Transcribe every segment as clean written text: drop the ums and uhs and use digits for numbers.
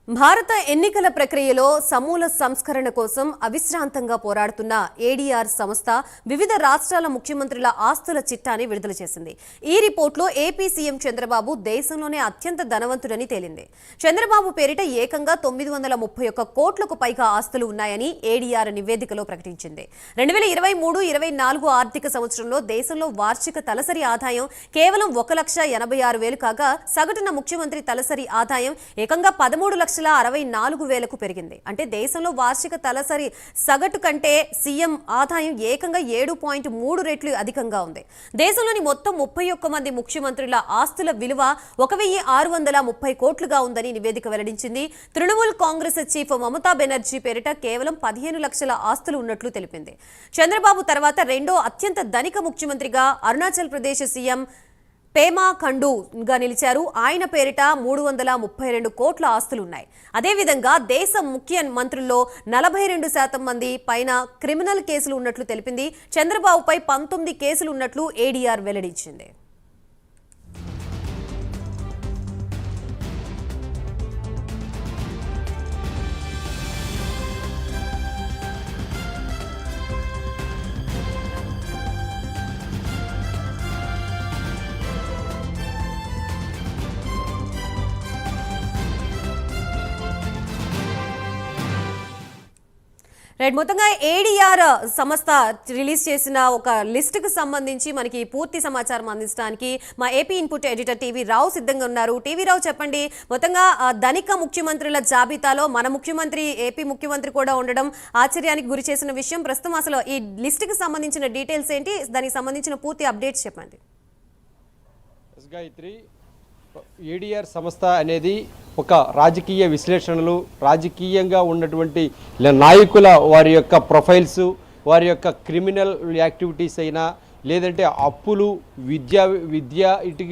భారత ఎన్నికల ప్రక్రియలో సమూల సంస్కరణ కోసం అవిశ్రాంతంగా పోరాడుతున్న ఏడీఆర్ సంస్థ వివిధ రాష్ట్రాల ముఖ్యమంత్రుల ఆస్తుల చిట్టాని విడుదల చేసింది. ఈ రిపోర్టులో ఏపీ సీఎం చంద్రబాబు దేశంలోనే అత్యంత ధనవంతుడని తేలింది. చంద్రబాబు పేరిట ఏకంగా 931 కోట్లకు పైగా ఆస్తులు ఉన్నాయని ఏడీఆర్ నివేదికలో ప్రకటించింది. 2023-24 ఆర్థిక సంవత్సరంలో దేశంలో వార్షిక తలసరి ఆదాయం కేవలం 1,86,000 కాగా సగటున ముఖ్యమంత్రి తలసరి ఆదాయం ఏకంగా 13,64,000కు పెరిగింది. అంటే దేశంలో వార్షిక తలసరి సగటు కంటే సీఎం ఆదాయం ఏకంగా 7.3 రెట్లు అధికంగా ఉంది. దేశంలోని మొత్తం 31 మంది ముఖ్యమంత్రుల ఆస్తుల విలువ 1,630 కోట్లుగా ఉందని నివేదిక వెల్లడించింది. తృణమూల్ కాంగ్రెస్ చీఫ్ మమతా బెనర్జీ పేరిట కేవలం 15 లక్షల ఆస్తులు ఉన్నట్లు తెలిపింది. చంద్రబాబు తర్వాత రెండో అత్యంత ధనిక ముఖ్యమంత్రిగా అరుణాచల్ ప్రదేశ్ సీఎం పేమా ఖండూగా నిలిచారు. ఆయన పేరిట 332 కోట్ల ఆస్తులున్నాయి. అదేవిధంగా దేశ ముఖ్యమంత్రుల్లో 42% మంది పైన క్రిమినల్ కేసులు ఉన్నట్లు తెలిపింది. చంద్రబాబుపై 19 కేసులు ఉన్నట్లు ఏడీఆర్ వెల్లడించింది. మొత్తంగా ఏడీఆర్ సంస్థ రిలీజ్ చేసిన ఒక లిస్టుకు సంబంధించి మనకి పూర్తి సమాచారం అందించడానికి మా ఏపీ ఇన్పుట్ ఎడిటర్ టీవీ రావు సిద్ధంగా ఉన్నారు. టీవీ రావు, చెప్పండి, మొత్తంగా ధనిక ముఖ్యమంత్రుల జాబితాలో మన ముఖ్యమంత్రి, ఏపీ ముఖ్యమంత్రి కూడా ఉండడం ఆశ్చర్యానికి గురి చేసిన విషయం. ప్రస్తుతం అసలు ఈ లిస్టుకి సంబంధించిన డీటెయిల్స్ ఏంటి, దానికి సంబంధించిన పూర్తి అప్డేట్స్ చెప్పండి. ఏడీఆర్ సంస్థ అనేది ఒక రాజకీయ విశ్లేషణలు, రాజకీయంగా ఉన్నటువంటి నాయకుల వారి యొక్క ప్రొఫైల్స్, వారి యొక్క క్రిమినల్ యాక్టివిటీస్ అయినా లేదంటే అప్పులు, విద్య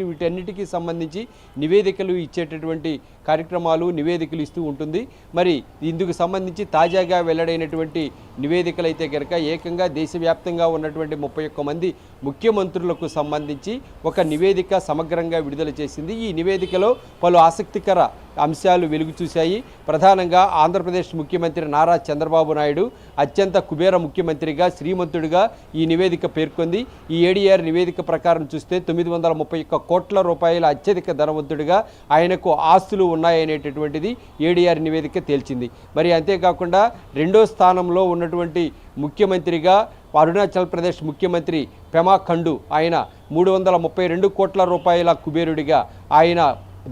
వీటన్నిటికీ సంబంధించి నివేదికలు ఇచ్చేటటువంటి కార్యక్రమాలు, నివేదికలు ఇస్తూ ఉంటుంది. మరి ఇందుకు సంబంధించి తాజాగా వెల్లడైనటువంటి నివేదికలు అయితే కనుక ఏకంగా దేశవ్యాప్తంగా ఉన్నటువంటి 31 మంది ముఖ్యమంత్రులకు సంబంధించి ఒక నివేదిక సమగ్రంగా విడుదల చేసింది. ఈ నివేదికలో పలు ఆసక్తికర అంశాలు వెలుగు చూశాయి. ప్రధానంగా ఆంధ్రప్రదేశ్ ముఖ్యమంత్రి నారా చంద్రబాబు నాయుడు అత్యంత కుబేర ముఖ్యమంత్రిగా, శ్రీమంతుడిగా ఈ నివేదిక పేర్కొంది. ఈ ఏడీఆర్ నివేదిక ప్రకారం చూస్తే 931 కోట్ల రూపాయల అత్యధిక ధనవంతుడిగా ఆయనకు ఆస్తులు ఉన్నాయనేటటువంటిది ఏడీఆర్ నివేదిక తేల్చింది. మరి అంతేకాకుండా రెండో స్థానంలో ఉన్నటువంటి ముఖ్యమంత్రిగా అరుణాచల్ ప్రదేశ్ ముఖ్యమంత్రి పెమా ఖండు, ఆయన 332 కోట్ల రూపాయల కుబేరుడిగా, ఆయన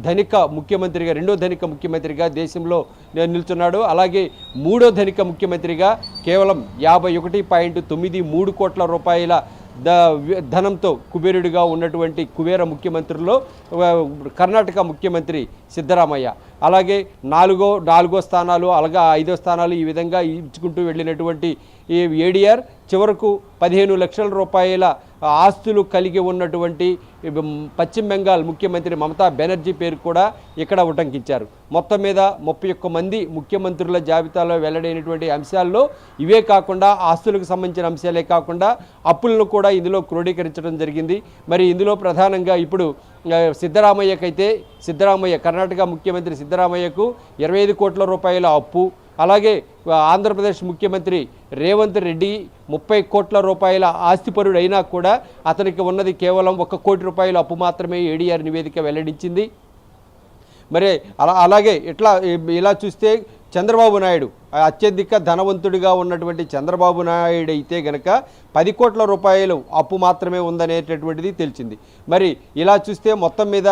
ధనిక ముఖ్యమంత్రిగా, రెండో ధనిక ముఖ్యమంత్రిగా దేశంలో నిల్చున్నాడు. అలాగే మూడో ధనిక ముఖ్యమంత్రిగా కేవలం 51.93 కోట్ల రూపాయల ధనంతో కుబేరుడిగా ఉన్నటువంటి కుబేర ముఖ్యమంత్రుల్లో కర్ణాటక ముఖ్యమంత్రి సిద్ధరామయ్య. అలాగే నాలుగో స్థానాలు, అలాగే 5వ స్థానాలు ఈ విధంగా ఇచ్చుకుంటూ వెళ్ళినటువంటి ఈ ఏడీఆర్ చివరకు 15 లక్షల రూపాయల ఆస్తులు కలిగి ఉన్నటువంటి పశ్చిమ బెంగాల్ ముఖ్యమంత్రి మమతా బెనర్జీ పేరు కూడా ఇక్కడ ఉటంకించారు. మొత్తం మీద 31 మంది ముఖ్యమంత్రుల జాబితాలో వెల్లడైనటువంటి అంశాల్లో ఇవే కాకుండా ఆస్తులకు సంబంధించిన అంశాలే కాకుండా అప్పులను కూడా ఇందులో క్రోడీకరించడం జరిగింది. మరి ఇందులో ప్రధానంగా ఇప్పుడు సిద్ధరామయ్య కర్ణాటక ముఖ్యమంత్రి సిద్ధరామయ్యకు 25 కోట్ల రూపాయల అప్పు, అలాగే ఆంధ్రప్రదేశ్ ముఖ్యమంత్రి రేవంత్ రెడ్డి 30 కోట్ల రూపాయల ఆస్తిపరుడు అయినా కూడా అతనికి ఉన్నది కేవలం 1 కోటి రూపాయల అప్పు మాత్రమే ఏడీఆర్ నివేదిక వెల్లడించింది. మరి అలాగే ఇలా చూస్తే చంద్రబాబు నాయుడు అత్యధిక ధనవంతుడిగా ఉన్నటువంటి చంద్రబాబు నాయుడు అయితే గనక 10 కోట్ల రూపాయలు అప్పు మాత్రమే ఉందనేటటువంటిది తెలిసింది. మరి ఇలా చూస్తే మొత్తం మీద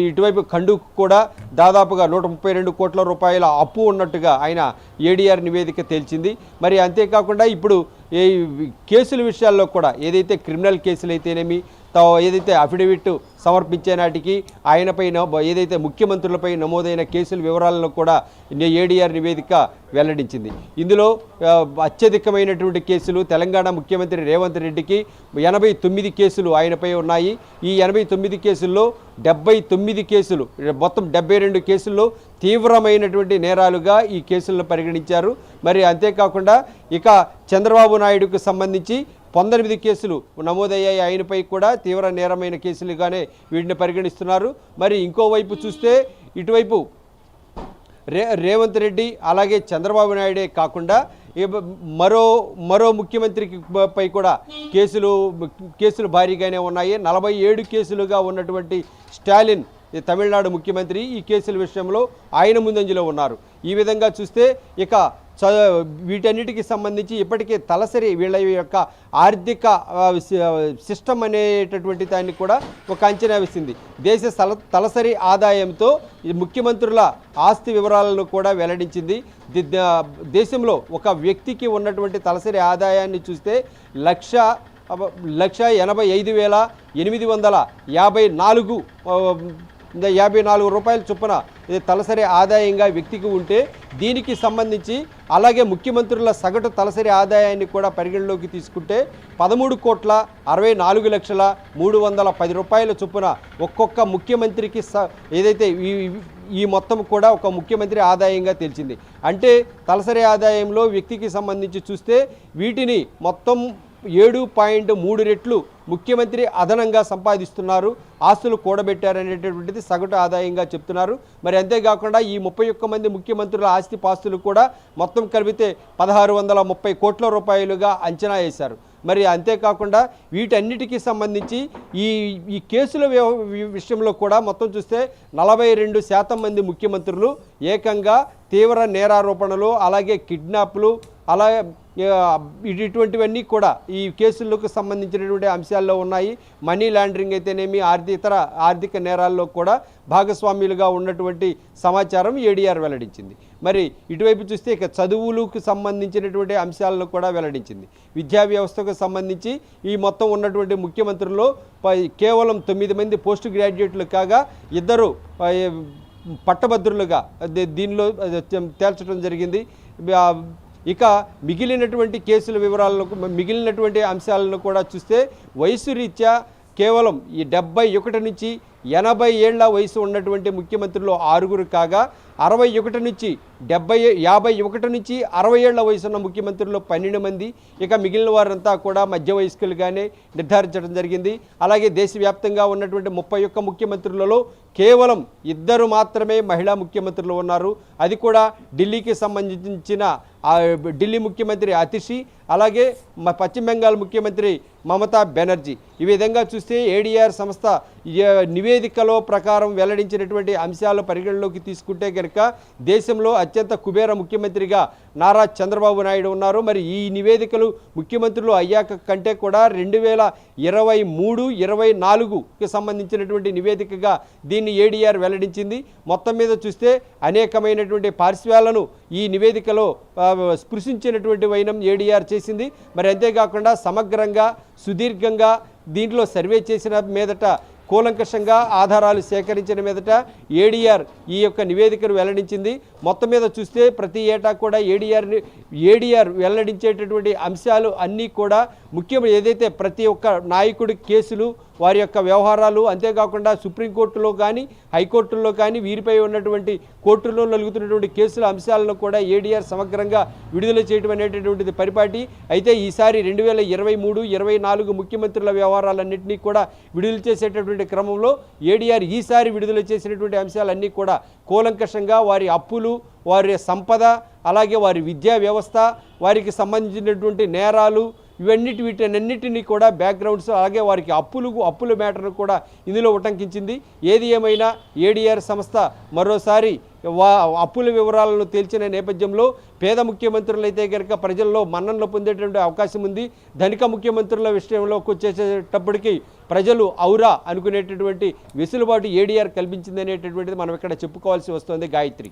ఇటువైపు ఖండుకు కూడా దాదాపుగా 132 కోట్ల రూపాయల అప్పు ఉన్నట్టుగా ఆయన ఏడీఆర్ నివేదిక తేల్చింది. మరి అంతేకాకుండా ఇప్పుడు ఈ కేసుల విషయాల్లో కూడా ఏదైతే క్రిమినల్ కేసులు అయితేనేమి, ఏదైతే అఫిడవిట్ సమర్పించే నాటికి ఆయనపైన ఏదైతే ముఖ్యమంత్రులపై నమోదైన కేసుల వివరాలను కూడా ఏడీఆర్ నివేదిక వెల్లడించింది. ఇందులో అత్యధికమైనటువంటి కేసులు తెలంగాణ ముఖ్యమంత్రి రేవంత్ రెడ్డికి 89 కేసులు ఆయనపై ఉన్నాయి. ఈ 89 కేసుల్లో 79 కేసులు, మొత్తం 72 కేసుల్లో తీవ్రమైనటువంటి నేరాలుగా ఈ కేసులను పరిగణించారు. మరి అంతేకాకుండా ఇక చంద్రబాబు నాయుడుకు సంబంధించి 19 కేసులు నమోదయ్యాయి. ఆయనపై కూడా తీవ్ర నేరమైన కేసులుగానే వీటిని పరిగణిస్తున్నారు. మరి ఇంకోవైపు చూస్తే ఇటువైపు రేవంత్ రెడ్డి అలాగే చంద్రబాబు నాయుడే కాకుండా మరో ముఖ్యమంత్రికి పై కూడా కేసులు భారీగానే ఉన్నాయి. 47 కేసులుగా ఉన్నటువంటి స్టాలిన్ తమిళనాడు ముఖ్యమంత్రి ఈ కేసుల విషయంలో ఆయన ముందంజలో ఉన్నారు. ఈ విధంగా చూస్తే ఇక వీటన్నిటికి సంబంధించి ఇప్పటికే తలసరి వీళ్ళ యొక్క ఆర్థిక సిస్టమ్ అనేటటువంటి దాన్ని కూడా ఒక అంచనా వేసింది. దేశ తలసరి ఆదాయంతో ముఖ్యమంత్రుల ఆస్తి వివరాలను కూడా వెల్లడించింది. దేశంలో ఒక వ్యక్తికి ఉన్నటువంటి తలసరి ఆదాయాన్ని చూస్తే 1,85,854 రూపాయల చొప్పున ఇది తలసరి ఆదాయంగా వ్యక్తికి ఉంటే, దీనికి సంబంధించి అలాగే ముఖ్యమంత్రుల సగటు తలసరి ఆదాయాన్ని కూడా పరిగణలోకి తీసుకుంటే 13,64,310 రూపాయల చొప్పున ఒక్కొక్క ముఖ్యమంత్రికి ఏదైతే ఈ మొత్తం కూడా ఒక ముఖ్యమంత్రి ఆదాయంగా తెలిసింది. అంటే తలసరి ఆదాయంలో వ్యక్తికి సంబంధించి చూస్తే వీటిని మొత్తం 7.3 రెట్లు ముఖ్యమంత్రి అదనంగా సంపాదిస్తున్నారు, ఆస్తులు కూడబెట్టారనేటటువంటిది సగటు ఆదాయంగా చెప్తున్నారు. మరి అంతేకాకుండా ఈ 31 మంది ముఖ్యమంత్రుల ఆస్తి పాస్తులు కూడా మొత్తం కలిపితే 1,630 కోట్ల రూపాయలుగా అంచనా వేశారు. మరి అంతేకాకుండా వీటన్నిటికీ సంబంధించి ఈ కేసుల విషయంలో కూడా మొత్తం చూస్తే 42% మంది ముఖ్యమంత్రులు ఏకంగా తీవ్ర నేరారోపణలు అలాగే కిడ్నాప్లు అలాగే ఇటువంటివన్నీ కూడా ఈ కేసులకు సంబంధించినటువంటి అంశాల్లో ఉన్నాయి. మనీ లాండరింగ్ అయితేనేమి ఇతర ఆర్థిక నేరాల్లో కూడా భాగస్వామ్యులుగా ఉన్నటువంటి సమాచారం ఏడీఆర్ వెల్లడించింది. మరి ఇటువైపు చూస్తే ఇక చదువులకు సంబంధించినటువంటి అంశాలను కూడా వెల్లడించింది. విద్యా వ్యవస్థకు సంబంధించి ఈ మొత్తం ఉన్నటువంటి ముఖ్యమంత్రుల్లో కేవలం 9 మంది పోస్ట్ గ్రాడ్యుయేట్లు కాగా 2 పట్టభద్రులుగా దీనిలో తేల్చడం జరిగింది. ఇక మిగిలినటువంటి కేసుల వివరాలను మిగిలినటువంటి అంశాలను కూడా చూస్తే వయసు రీత్యా కేవలం ఈ 71 నుంచి 80 ఏళ్ల వయసు ఉన్నటువంటి ముఖ్యమంత్రులు 6 కాగా 61 నుంచి 51 నుంచి 60 ఏళ్ల వయసున్న ముఖ్యమంత్రులు 12 మంది. ఇక మిగిలిన వారంతా కూడా మధ్య వయస్కులుగానే నిర్ధారించడం జరిగింది. అలాగే దేశవ్యాప్తంగా ఉన్నటువంటి 31 ముఖ్యమంత్రులలో కేవలం 2 మాత్రమే మహిళా ముఖ్యమంత్రులు ఉన్నారు. అది కూడా ఢిల్లీకి సంబంధించిన ఢిల్లీ ముఖ్యమంత్రి అతిషి అలాగే పశ్చిమ బెంగాల్ ముఖ్యమంత్రి మమతా బెనర్జీ. ఈ విధంగా చూస్తే ఏడీఆర్ సంస్థ నివేదికలో ప్రకారం వెల్లడించినటువంటి అంశాలు పరిగణలోకి తీసుకుంటే కనుక దేశంలో అత్యంత కుబేర ముఖ్యమంత్రిగా నారా చంద్రబాబు నాయుడు ఉన్నారు. మరి ఈ నివేదికలు ముఖ్యమంత్రులు అయ్యాక కంటే కూడా 2023-24కి సంబంధించినటువంటి నివేదికగా దీన్ని ఏడీఆర్ వెల్లడించింది. మొత్తం మీద చూస్తే అనేకమైనటువంటి పార్శ్వాలను ఈ నివేదికలో స్పృశించినటువంటి వైనం ఏడీఆర్ చేసింది. మరి అంతేకాకుండా సమగ్రంగా సుదీర్ఘంగా దీంట్లో సర్వే చేసిన మీదట కూలంకషంగా ఆధారాలు సేకరించిన మీదట ఏడీఆర్ ఈ యొక్క నివేదికను వెల్లడించింది. మొత్తం మీద చూస్తే ప్రతి ఏటా కూడా ఏడీఆర్ వెల్లడించేటటువంటి అంశాలు అన్నీ కూడా ముఖ్యంగా ఏదైతే ప్రతి ఒక్క నాయకుడి కేసులు వారి యొక్క వ్యవహారాలు అంతేకాకుండా సుప్రీంకోర్టులో కానీ హైకోర్టుల్లో కానీ వీరిపై ఉన్నటువంటి కోర్టుల్లో నలుగుతున్నటువంటి కేసుల అంశాలను కూడా ఏడీఆర్ సమగ్రంగా విడుదల చేయడం అనేటటువంటిది పరిపాటి. అయితే ఈసారి 2023-24 ముఖ్యమంత్రుల వ్యవహారాలన్నింటినీ కూడా విడుదల చేసేటటువంటి క్రమంలో ఏడీఆర్ ఈసారి విడుదల చేసినటువంటి అంశాలన్నీ కూడా కూలంకషంగా వారి అప్పులు, వారి సంపద, అలాగే వారి విద్యా వ్యవస్థ, వారికి సంబంధించినటువంటి నేరాలు వీటన్నిటినీ కూడా బ్యాక్గ్రౌండ్స్ అలాగే వారికి అప్పుల మ్యాటర్ను కూడా ఇందులో ఉటంకించింది. ఏది ఏమైనా ఏడీఆర్ సంస్థ మరోసారి అప్పుల వివరాలను తేల్చిన నేపథ్యంలో పేద ముఖ్యమంత్రులైతే కనుక ప్రజల్లో మన్ననలు పొందేటువంటి అవకాశం ఉంది. ధనిక ముఖ్యమంత్రుల విషయంలోకి వచ్చేటప్పటికీ ప్రజలు ఔరా అనుకునేటటువంటి వెసులుబాటు ఏడీఆర్ కల్పించింది అనేటటువంటిది మనం ఇక్కడ చెప్పుకోవాల్సి వస్తుంది. గాయత్రి.